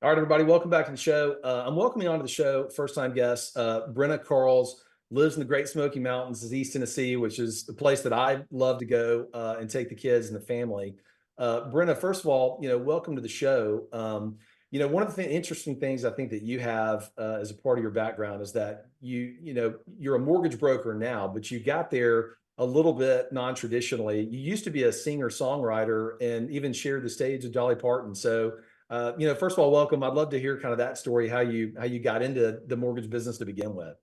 All right, everybody, welcome back to the show. I'm welcoming onto the show first-time guest, Brenna Carles, lives in the Great Smoky Mountains, is East Tennessee, which is the place that I love to go and take the kids and the family. Brenna, first of all, welcome to the show. One of the interesting things I think that you have as a part of your background is that you're a mortgage broker now, but you got there a little bit non-traditionally. You used to be a singer-songwriter and even shared the stage with Dolly Parton. So first of all, welcome. I'd love to hear kind of that story, how you got into the mortgage business to begin with.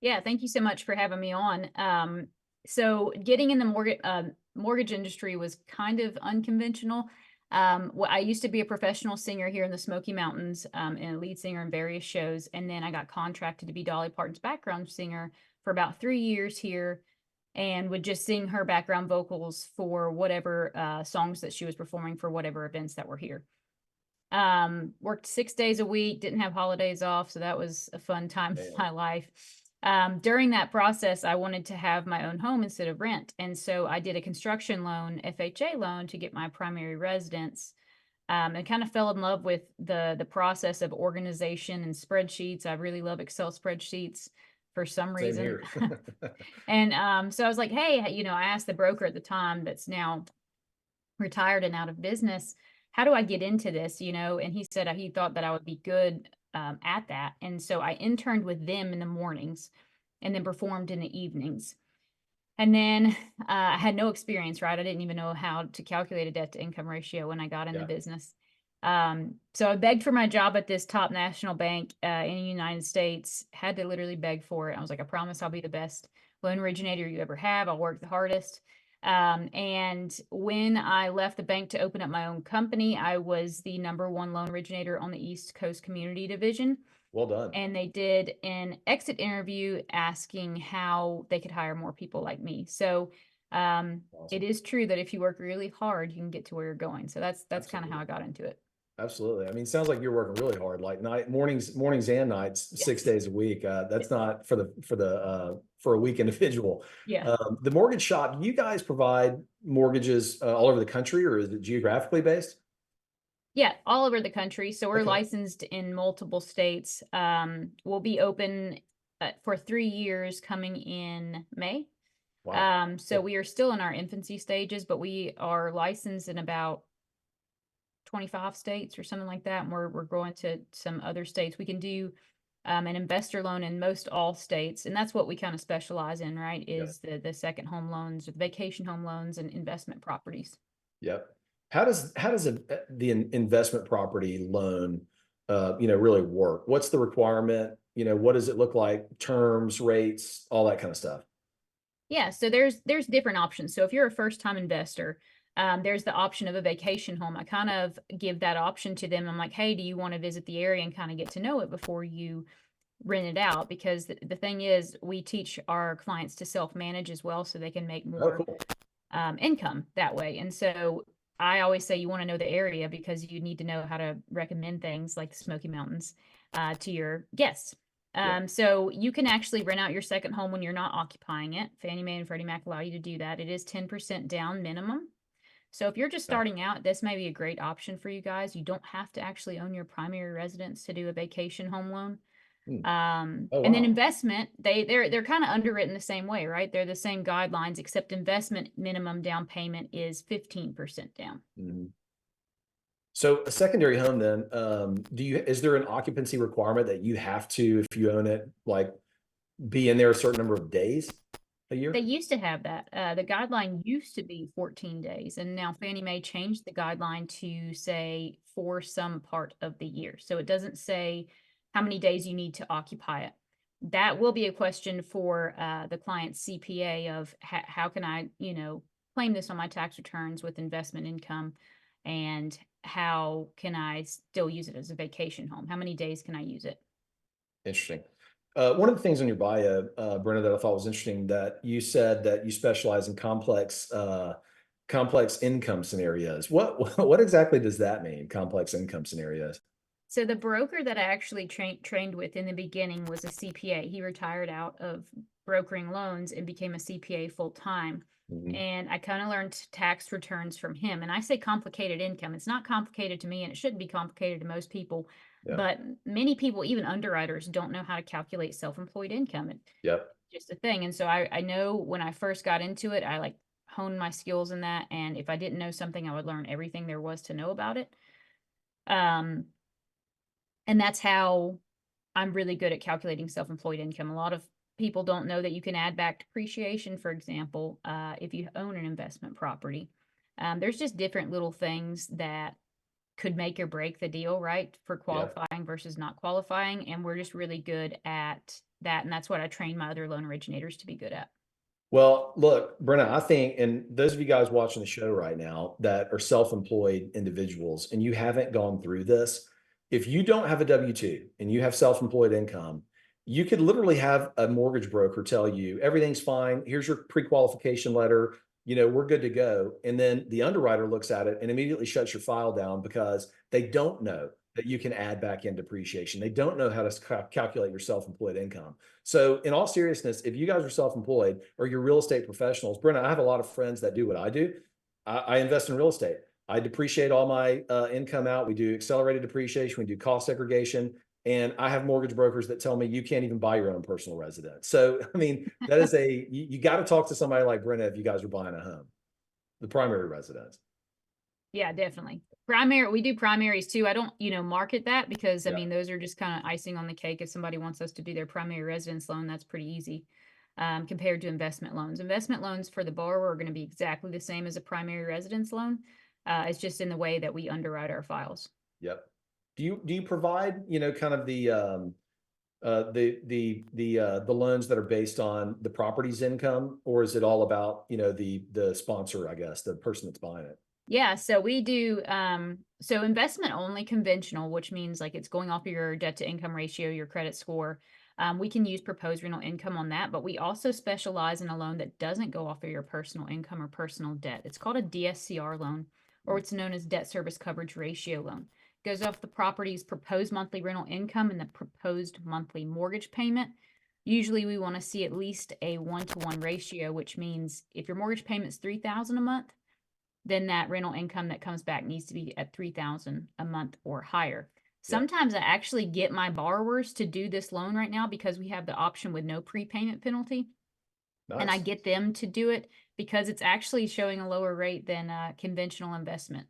Yeah, thank you so much for having me on. So getting in the mortgage industry was kind of unconventional. I used to be a professional singer here in the Smoky Mountains, and a lead singer in various shows. And then I got contracted to be Dolly Parton's background singer for about 3 years here, and would just sing her background vocals for whatever songs that she was performing for whatever events that were here. Worked 6 days a week, didn't have holidays off, so that was a fun time of my life. During that process, I wanted to have my own home instead of rent, and so I did a construction loan, FHA loan, to get my primary residence, and kind of fell in love with the process of organization and spreadsheets. I really love Excel spreadsheets for some Same reason. here. And so I was like, hey, I asked the broker at the time that's now retired and out of business, how do I get into this? And he said he thought that I would be good at that. And so I interned with them in the mornings and then performed in the evenings. And then I had no experience, right? I didn't even know how to calculate a debt to income ratio when I got in the business. So I begged for my job at this top national bank in the United States, had to literally beg for it. I was like, I promise I'll be the best loan originator you ever have. I'll work the hardest. And when I left the bank to open up my own company, I was the #1 loan originator on the East Coast Community Division. Well done. And they did an exit interview asking how they could hire more people like me. So Awesome. it is true that if you work really hard, you can get to where you're going. So that's kind of how I got into it. Absolutely. I mean, it sounds like you're working really hard, like mornings and nights, 6 days a week. That's not for a weak individual. Yeah. The mortgage shop, do you guys provide mortgages all over the country, or is it geographically based? Yeah, all over the country. So we're Okay. licensed in multiple states. We'll be open for 3 years coming in May. Wow. So we are still in our infancy stages, but we are licensed in about 25 states or something like that. And we're going to some other states. We can do an investor loan in most all states. And that's what we kind of specialize in, right? Is the second home loans, or the vacation home loans, and investment properties. Yep. How does the investment property loan really work? What's the requirement? What does it look like? Terms, rates, all that kind of stuff. Yeah, so there's different options. So if you're a first-time investor, there's the option of a vacation home. I kind of give that option to them. I'm like, hey, do you want to visit the area and kind of get to know it before you rent it out? Because the thing is, we teach our clients to self-manage as well, so they can make more Oh, cool. income that way. And so I always say you want to know the area because you need to know how to recommend things like the Smoky Mountains to your guests. So you can actually rent out your second home when you're not occupying it. Fannie Mae and Freddie Mac allow you to do that. It is 10% down minimum. So if you're just starting out, this may be a great option for you guys. You don't have to actually own your primary residence to do a vacation home loan. Oh, And wow. then investment, they're kind of underwritten the same way, right? They're the same guidelines, except investment minimum down payment is 15% down. Mm-hmm. So a secondary home then, is there an occupancy requirement that you have to, if you own it, like be in there a certain number of days a year? They used to have that. The guideline used to be 14 days, and now Fannie Mae changed the guideline to say for some part of the year. So it doesn't say how many days you need to occupy it. That will be a question for the client's CPA of how can I, claim this on my tax returns with investment income, and how can I still use it as a vacation home? How many days can I use it? Interesting. One of the things on your bio, Brenna, that I thought was interesting, that you said that you specialize in complex income scenarios. What exactly does that mean? Complex income scenarios? So the broker that I actually trained with in the beginning was a CPA. He retired out of brokering loans and became a CPA full time. Mhm. And I kind of learned tax returns from him. And I say complicated income. It's not complicated to me, and it shouldn't be complicated to most people. Yeah. But many people, even underwriters, don't know how to calculate self-employed income. It's Yep. just a thing. And so I know when I first got into it, I like honed my skills in that. And if I didn't know something, I would learn everything there was to know about it. Um, and that's how I'm really good at calculating self-employed income. A lot of people don't know that you can add back depreciation, for example, if you own an investment property. There's just different little things that could make or break the deal, right? For Yeah. qualifying versus not qualifying. And we're just really good at that. And that's what I train my other loan originators to be good at. Well, look, Brenna, I think, and those of you guys watching the show right now that are self-employed individuals and you haven't gone through this, if you don't have a W-2 and you have self-employed income, you could literally have a mortgage broker tell you everything's fine. Here's your pre-qualification letter. We're good to go. And then the underwriter looks at it and immediately shuts your file down because they don't know that you can add back in depreciation. They don't know how to calculate your self-employed income. So in all seriousness, if you guys are self-employed or you're real estate professionals, Brenna, I have a lot of friends that do what I do. I invest in real estate. I depreciate all my income out. We do accelerated depreciation. We do cost segregation. And I have mortgage brokers that tell me you can't even buy your own personal residence. So, I mean, that is you got to talk to somebody like Brenna if you guys are buying a home, the primary residence. Yeah, definitely. We do primaries too. I don't, market that because I Yeah. mean, those are just kind of icing on the cake. If somebody wants us to do their primary residence loan, that's pretty easy. Compared to investment loans. Investment loans for the borrower are going to be exactly the same as a primary residence loan. It's just in the way that we underwrite our files. Yep. Do you provide, kind of the loans that are based on the property's income, or is it all about, the sponsor, I guess, the person that's buying it? Yeah, so we do so investment only conventional, which means like it's going off of your debt to income ratio, your credit score. We can use proposed rental income on that, but we also specialize in a loan that doesn't go off of your personal income or personal debt. It's called a DSCR loan, or it's known as debt service coverage ratio loan. It goes off the property's proposed monthly rental income and the proposed monthly mortgage payment. Usually we want to see at least a 1-to-1 ratio, which means if your mortgage payment's $3,000 a month, then that rental income that comes back needs to be at $3,000 a month or higher. Yeah. Sometimes I actually get my borrowers to do this loan right now because we have the option with no prepayment penalty. And I Nice. get them to do it because it's actually showing a lower rate than conventional investment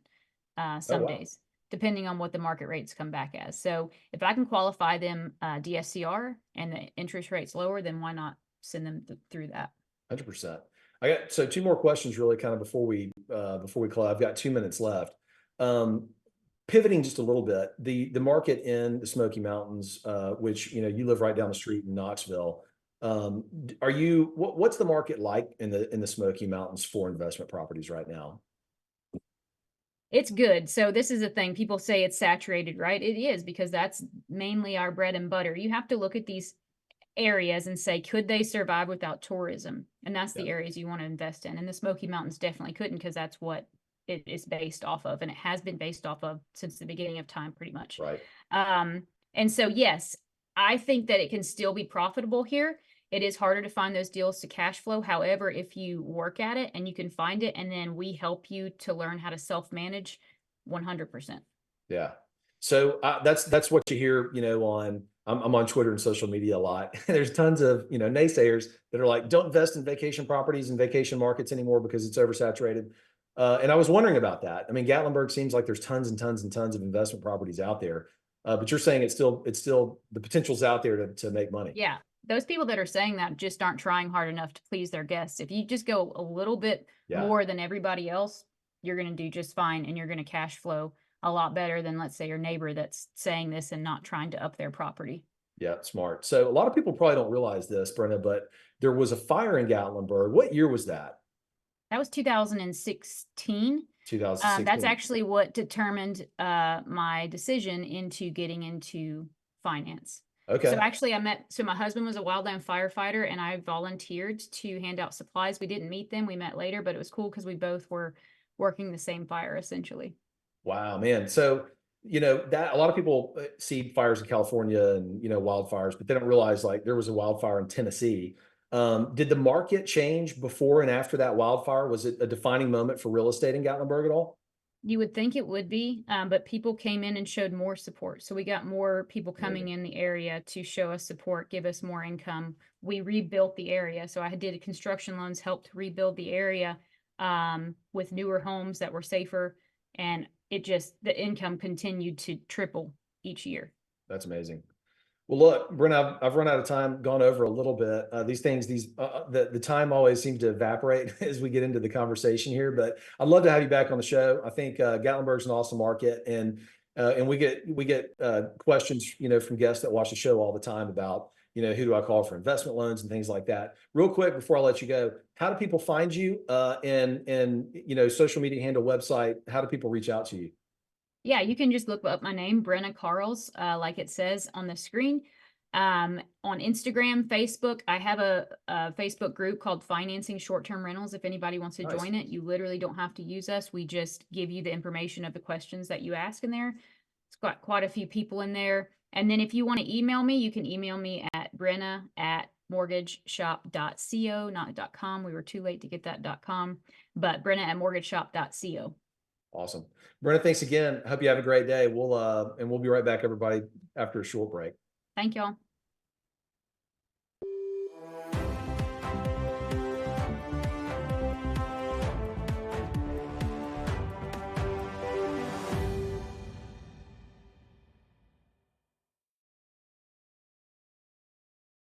Oh, some wow. days, depending on what the market rates come back as. So if I can qualify them DSCR and the interest rate's lower, then why not send them through that? 100%. I got so two more questions really kind of before we close. I've got 2 minutes left. Pivoting just a little bit, the market in the Smoky Mountains, which you live right down the street in Knoxville. What's the market like in the Smoky Mountains for investment properties right now? It's good. So this is the thing. People say it's saturated, right? It is because that's mainly our bread and butter. You have to look at these areas and say, could they survive without tourism? And that's Yeah. the areas you want to invest in. And the Smoky Mountains definitely couldn't because that's what it is based off of. And it has been based off of since the beginning of time, pretty much. Right. And so, yes, I think that it can still be profitable here. It is harder to find those deals to cash flow. However, if you work at it and you can find it, and then we help you to learn how to self-manage 100%. Yeah. So that's what you hear, I'm on Twitter and social media a lot. There's tons of, naysayers that are like, don't invest in vacation properties and vacation markets anymore because it's oversaturated. And I was wondering about that. I mean, Gatlinburg seems like there's tons and tons and tons of investment properties out there. But you're saying it's still the potential's out there to make money. Yeah. Those people that are saying that just aren't trying hard enough to please their guests. If you just go a little bit Yeah. more than everybody else, you're going to do just fine and you're going to cash flow a lot better than, let's say, your neighbor that's saying this and not trying to up their property. Yeah, smart. So a lot of people probably don't realize this, Brenna, but there was a fire in Gatlinburg. What year was that? That was 2016. 2016. That's actually what determined my decision into getting into finance. Okay. So actually my husband was a wildland firefighter and I volunteered to hand out supplies. We didn't meet them. We met later, but it was cool because we both were working the same fire essentially. Wow, man. So, that a lot of people see fires in California and, wildfires, but they don't realize like there was a wildfire in Tennessee. Did the market change before and after that wildfire? Was it a defining moment for real estate in Gatlinburg at all? You would think it would be, but people came in and showed more support. So we got more people coming Amazing. in the area to show us support, give us more income. We rebuilt the area. So I did construction loans, helped rebuild the area with newer homes that were safer. And the income continued to triple each year. That's amazing. Well, look, Brenna, I've run out of time, gone over a little bit. The time always seems to evaporate as we get into the conversation here. But I'd love to have you back on the show. I think Gatlinburg's an awesome market, and we get questions, from guests that watch the show all the time about, who do I call for investment loans and things like that. Real quick before I let you go, how do people find you? And social media handle, website. How do people reach out to you? Yeah, you can just look up my name, Brenna Carles, like it says on the screen. On Instagram, Facebook, I have a Facebook group called Financing Short-Term Rentals. If anybody wants to Nice. join it, you literally don't have to use us. We just give you the information of the questions that you ask in there. It's got quite a few people in there. And then if you want to email me, you can email me at brenna@mortgageshop.co, not .com. We were too late to get that .com, but brenna@mortgageshop.co. Awesome. Brenna, thanks again. I hope you have a great day. We'll be right back, everybody, after a short break. Thank y'all.